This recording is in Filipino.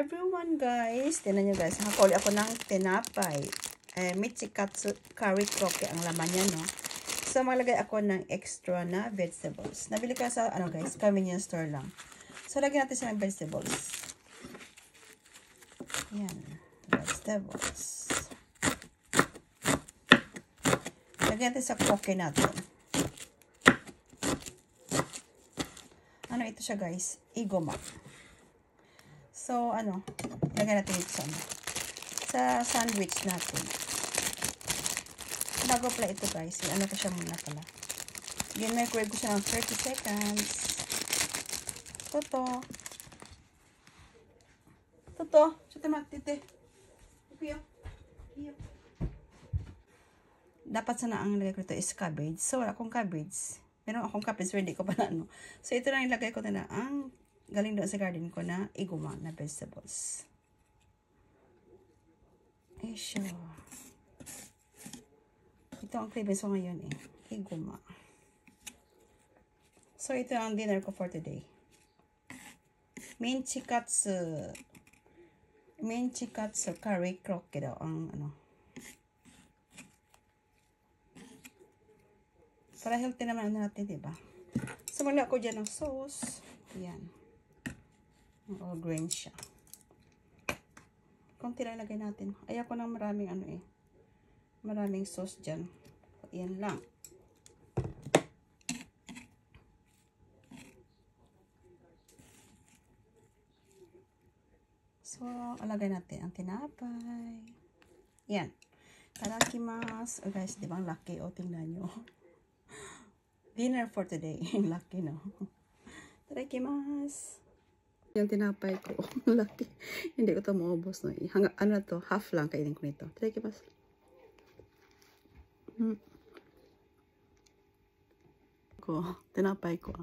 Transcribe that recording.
everyone guys. Tingnan nyo guys. Nakakuli ako ng tinapay. Michikatsu curry croque ang laman niya, no? So, maglagay ako ng extra na vegetables. Nabili ko sa, ano guys, convenience store lang. So, lagyan natin siya ng vegetables. Yan. Vegetables. Lagyan natin sa croque natin. Ano ito siya guys? Igoma. So, ano, lagyan natin ito sa sandwich natin. Bago pala ito guys, ano ko siya muna pala. Microwave ko siya ng 30 seconds. Toto. Sito matite. Dapat sana ang nilagay ko ito is cabbage. So, wala akong cabbage. Meron akong cabbage, so hindi ko pa na ano. So, ito lang ilagay ko na ang galing doon sa garden ko na iguma na vegetables. Eh, sure. Ito ang cravings ko ngayon eh. Iguma. So, ito ang dinner ko for today. Michikatsu curry croque daw ang ano. Para healthy naman natin, diba? So, mali ako dyan ng sauce. Ayan. All grain siya. Konti lang ilagay natin. Ayoko ng maraming ano eh. Maraming sauce dyan. Ayan lang. So, alagay natin ang tinapay. Ayan. Tadakimasu. Oh guys, di ba ang laki? O, tingnan nyo. Dinner for today. Lucky, no? Tadakimasu. Yung tinapay ko. Lucky. Hindi ko ito maubos, no? Ano to? Half lang kainin ko nito. Tadakimasu. Tinapay ko.